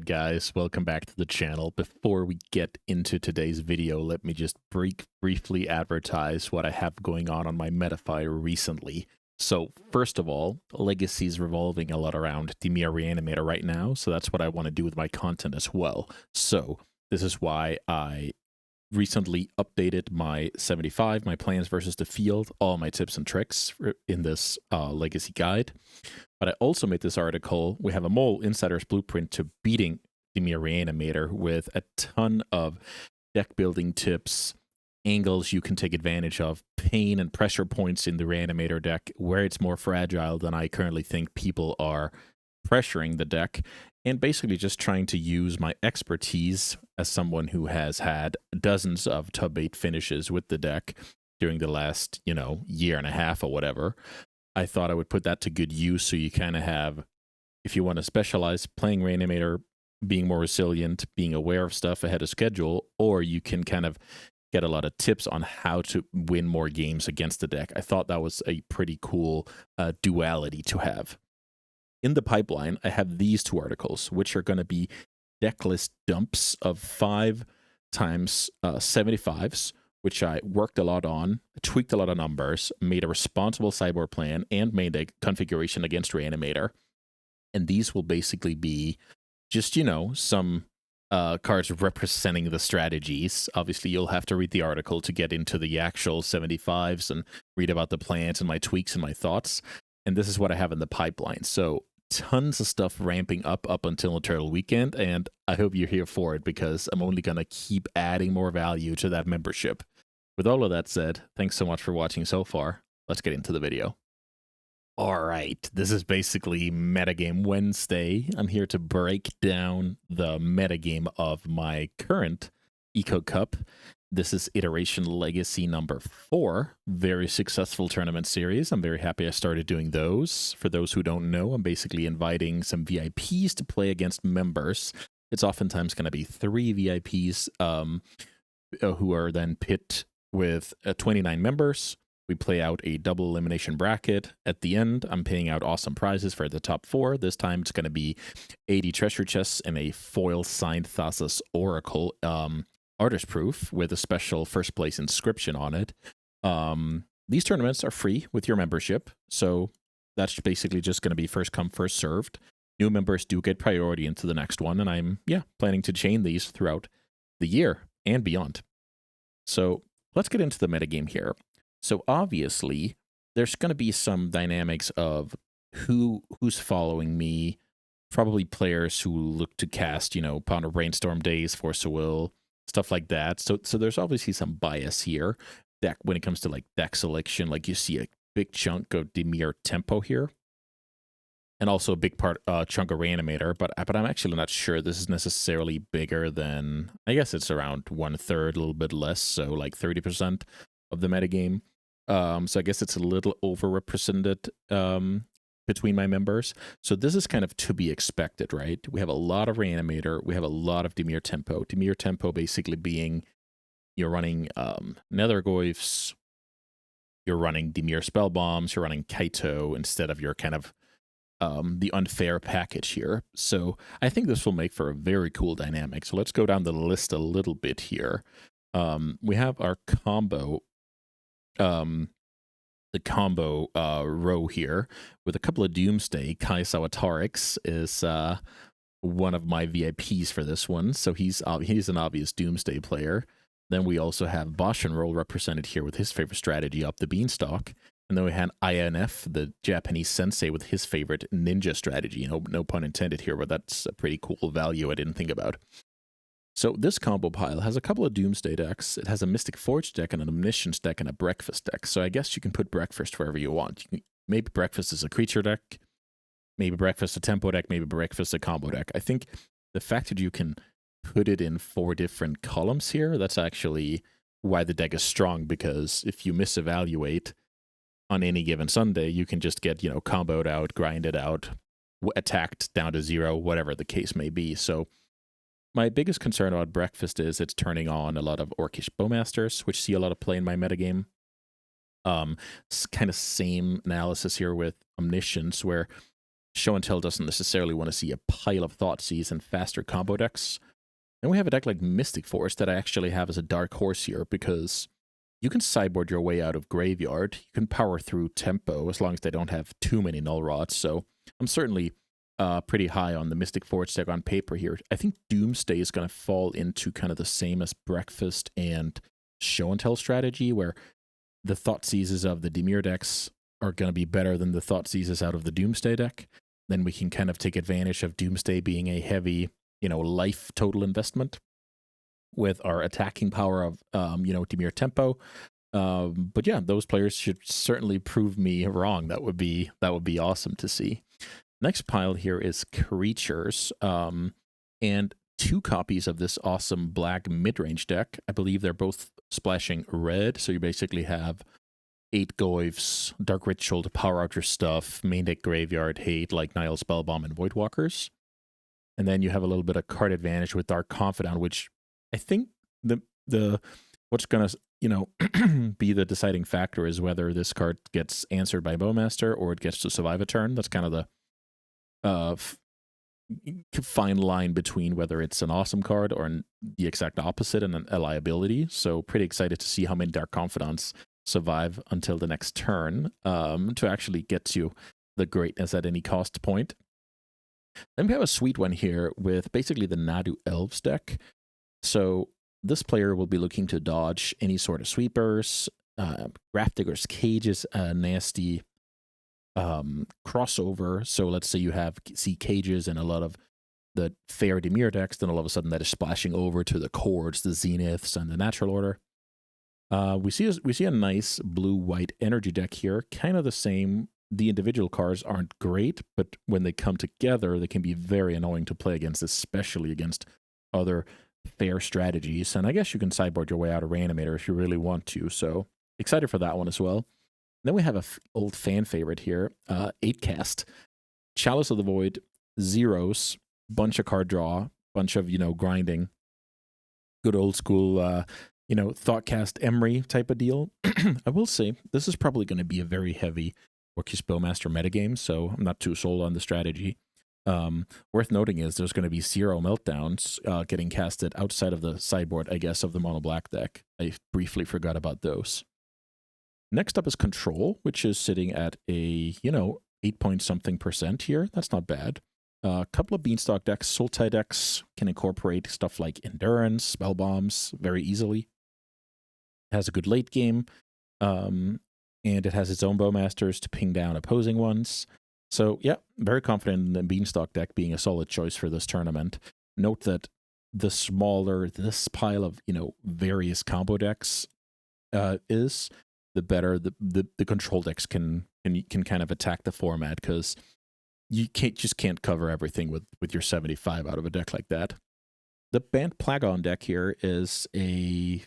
guys? Welcome back to the channel. Before we get into today's video, let me just briefly advertise what I have going on my Metafire recently. So first of all, Legacy is revolving a lot around Dimir Reanimator right now, so that's what I want to do with my content as well. So this is why I recently updated my 75, my plans versus the field, all my tips and tricks in this Legacy guide. But I also made this article. We have a mole insider's blueprint to beating Dimir Reanimator with a ton of deck building tips, angles you can take advantage of, pain and pressure points in the Reanimator deck, where it's more fragile than I currently think people are pressuring the deck, and basically just trying to use my expertise as someone who has had dozens of top 8 finishes with the deck during the last, year and a half or whatever. I thought I would put that to good use, so you kind of have, if you want to specialize, playing Reanimator, being more resilient, being aware of stuff ahead of schedule, or you can kind of get a lot of tips on how to win more games against the deck. I thought that was a pretty cool duality to have. In the pipeline, I have these 2 articles, which are going to be deck list dumps of 5 times 75s, which I worked a lot on, tweaked a lot of numbers, made a responsible sideboard plan, and made a configuration against Reanimator. And these will basically be just, some cards representing the strategies. Obviously, you'll have to read the article to get into the actual 75s and read about the plans and my tweaks and my thoughts. And this is what I have in the pipeline. So tons of stuff ramping up until Eternal Weekend, and I hope you're here for it because I'm only going to keep adding more value to that membership. With all of that said, thanks so much for watching so far. Let's get into the video. All right, this is basically Metagame Wednesday. I'm here to break down the metagame of my current Eco Cup. This is Iteration Legacy number 4. Very successful tournament series. I'm very happy I started doing those. For those who don't know, I'm basically inviting some VIPs to play against members. It's oftentimes going to be 3 VIPs who are then pit with 29 members. We play out a double elimination bracket. At the end, I'm paying out awesome prizes for the top 4. This time it's going to be 80 treasure chests and a foil signed Thassa's Oracle artist proof with a special first place inscription on it. These tournaments are free with your membership, so that's basically just going to be first come, first served. New members do get priority into the next one, and I'm planning to chain these throughout the year and beyond. So let's get into the metagame here. So obviously, there's going to be some dynamics of who's following me, probably players who look to cast, Pound of Brainstorm Days, Force of Will, stuff like that. So there's obviously some bias here that when it comes to deck selection, you see a big chunk of Dimir Tempo here, and also a big chunk of Reanimator. But I'm actually not sure this is necessarily bigger than, I guess it's around 1/3, a little bit less, so 30% of the metagame. So I guess it's a little overrepresented between my members. So this is kind of to be expected, right? We have a lot of Reanimator. We have a lot of Dimir Tempo. Dimir Tempo basically being you're running Nethergoyfs, you're running Dimir Spell Bombs, you're running Kaito instead of your kind of the unfair package here. So I think this will make for a very cool dynamic. So let's go down the list a little bit here. We have our combo the combo row here with a couple of Doomsday. Kai Sawatarix is one of my VIPs for this one, so he's an obvious Doomsday player. Then we also have Bosch and Roll represented here with his favorite strategy, Up the Beanstalk. And then we had INF, the Japanese sensei, with his favorite ninja strategy. No pun intended here, but that's a pretty cool value I didn't think about. So this combo pile has a couple of Doomsday decks. It has a Mystic Forge deck and an Omniscience deck and a Breakfast deck. So I guess you can put Breakfast wherever you want. Maybe Breakfast is a creature deck, maybe Breakfast a tempo deck, maybe Breakfast a combo deck. I think the fact that you can put it in 4 different columns here, that's actually why the deck is strong, because if you misevaluate on any given Sunday, you can just get, comboed out, grinded out, attacked down to 0, whatever the case may be. So my biggest concern about Breakfast is it's turning on a lot of Orcish Bowmasters, which see a lot of play in my metagame. Kind of same analysis here with Omniscience, where Show and Tell doesn't necessarily want to see a pile of Thoughtseize and faster combo decks. And we have a deck like Mystic Force that I actually have as a dark horse here, because you can sideboard your way out of Graveyard. You can power through Tempo as long as they don't have too many Null Rods. So I'm certainly pretty high on the Mystic Force deck on paper here. I think Doomsday is going to fall into kind of the same as Breakfast and Show and Tell strategy, where the Thoughtseizes of the Dimir decks are going to be better than the Thoughtseizes out of the Doomsday deck. Then we can kind of take advantage of Doomsday being a heavy, life total investment with our attacking power of, Dimir Tempo. But yeah, those players should certainly prove me wrong. That would be awesome to see. Next pile here is Creatures, and 2 copies of this awesome black midrange deck. I believe they're both splashing red, so you basically have 8 Goyfs, Dark Ritual to power out your stuff, main deck Graveyard Hate like Nile Spellbomb and Voidwalkers. And then you have a little bit of card advantage with Dark Confidant, which I think the what's going to be the deciding factor is whether this card gets answered by Bowmaster or it gets to survive a turn. That's kind of the fine line between whether it's an awesome card or the exact opposite and a liability. So pretty excited to see how many Dark Confidants survive until the next turn to actually get to the greatness at any cost point. Then we have a sweet one here with basically the Nadu Elves deck. So this player will be looking to dodge any sort of sweepers. Grafdigger's Cage is a nasty crossover. So let's say you see cages in a lot of the fair Dimir decks, then all of a sudden that is splashing over to the Chords, the Zeniths, and the Natural Order. We see a nice blue-white energy deck here, kind of the same. The individual cards aren't great, but when they come together, they can be very annoying to play against, especially against other fair strategies. And I guess you can sideboard your way out of Reanimator if you really want to, so excited for that one as well. Then we have a old fan favorite here, 8-cast. Chalice of the Void, zeros, bunch of card draw, bunch of, grinding. Good old school, Thoughtcast Emery type of deal. I will say, this is probably going to be a very heavy Orcus Bowmaster metagame, so I'm not too sold on the strategy. Worth noting is there's going to be 0 meltdowns getting casted outside of the sideboard, I guess, of the mono black deck. I briefly forgot about those. Next up is Control, which is sitting at a, 8-point-something% here. That's not bad. A couple of Beanstalk decks, Sultai decks can incorporate stuff like Endurance, Spell Bombs very easily. It has a good late game, and it has its own Bowmasters to ping down opposing ones. So yeah, very confident in the Beanstalk deck being a solid choice for this tournament. Note that the smaller this pile of various combo decks is, the better the control decks can kind of attack the format, because you can't cover everything with your 75 out of a deck like that. The Bant Plagon deck here is a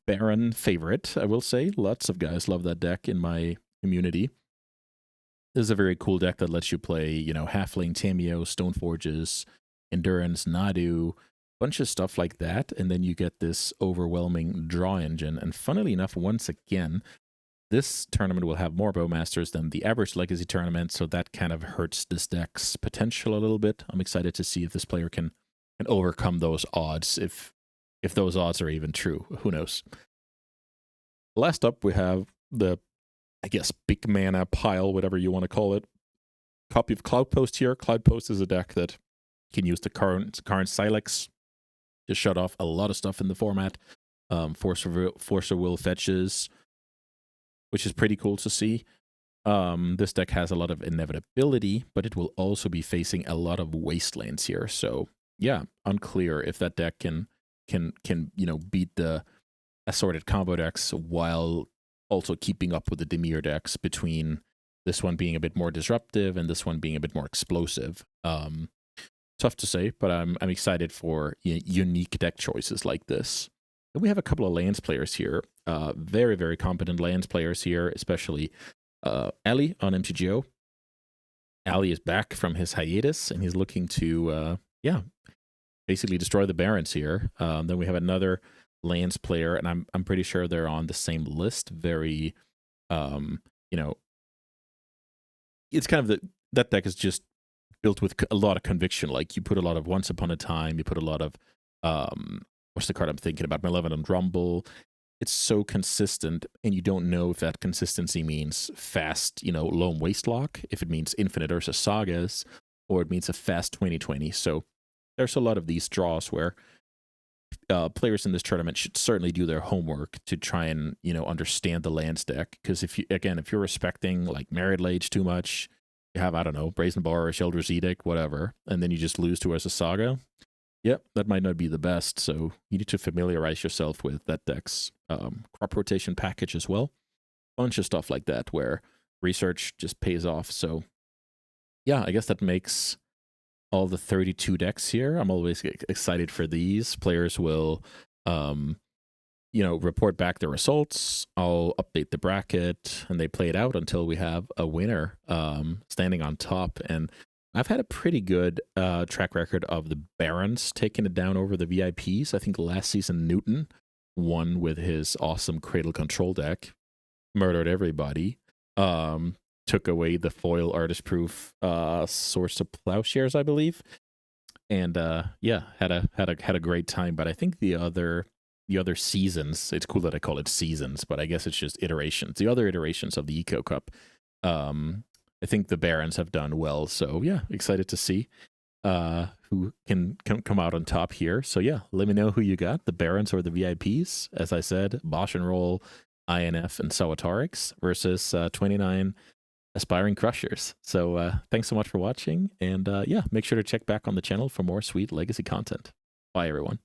Baron favorite, I will say. Lots of guys love that deck in my community. This is a very cool deck that lets you play, Halfling, Tameo, Stoneforges, Endurance, Nadu, bunch of stuff like that, and then you get this overwhelming draw engine. And funnily enough, once again, this tournament will have more Bowmasters than the average Legacy tournament, so that kind of hurts this deck's potential a little bit. I'm excited to see if this player can overcome those odds, if those odds are even true. Who knows? Last up, we have the, I guess, big mana pile, whatever you want to call it. Copy of Cloudpost here. Cloudpost is a deck that can use the current Silex to shut off a lot of stuff in the format. Force of Will fetches, which is pretty cool to see. This deck has a lot of inevitability, but it will also be facing a lot of wastelands here. So yeah, unclear if that deck can beat the assorted combo decks while also keeping up with the Dimir decks, between this one being a bit more disruptive and this one being a bit more explosive. Tough to say, but I'm excited for unique deck choices like this. And we have a couple of lands players here. Very, very competent lands players here, especially Ali on MTGO. Ali is back from his hiatus, and he's looking to, basically destroy the Barons here. Then we have another lands player, and I'm pretty sure they're on the same list. Very, it's kind of that deck is just built with a lot of conviction. Like you put a lot of Once Upon a Time, you put a lot of what's the card I'm thinking about? Malevolent Rumble. It's so consistent, and you don't know if that consistency means fast, Lone Wastelock, if it means Infinite Ursa Sagas, or it means a fast 2020. So there's a lot of these draws where players in this tournament should certainly do their homework to try and understand the lands deck. Because if you're respecting like Married Lage too much, you have, I don't know, Brazen Bar or Sheldur's Edict, whatever, and then you just lose to Ursa Saga. Yep, that might not be the best, so you need to familiarize yourself with that deck's crop rotation package as well. Bunch of stuff like that where research just pays off. So yeah, I guess that makes all the 32 decks here. I'm always excited for these. Players will, report back their results. I'll update the bracket, and they play it out until we have a winner standing on top. And I've had a pretty good track record of the Barons taking it down over the VIPs. I think last season Newton won with his awesome Cradle Control deck, murdered everybody, took away the foil Artist Proof Source of Plowshares, I believe, and had a great time. But I think the other seasons, it's cool that I call it seasons, but I guess it's just iterations. The other iterations of the Eco Cup, I think the Barons have done well. So yeah, excited to see who can come out on top here. So yeah, let me know who you got, the Barons or the VIPs. As I said, Bosch and Roll, INF, and Sawatarix versus 29 aspiring crushers. So thanks so much for watching, and yeah, make sure to check back on the channel for more sweet legacy content. Bye everyone.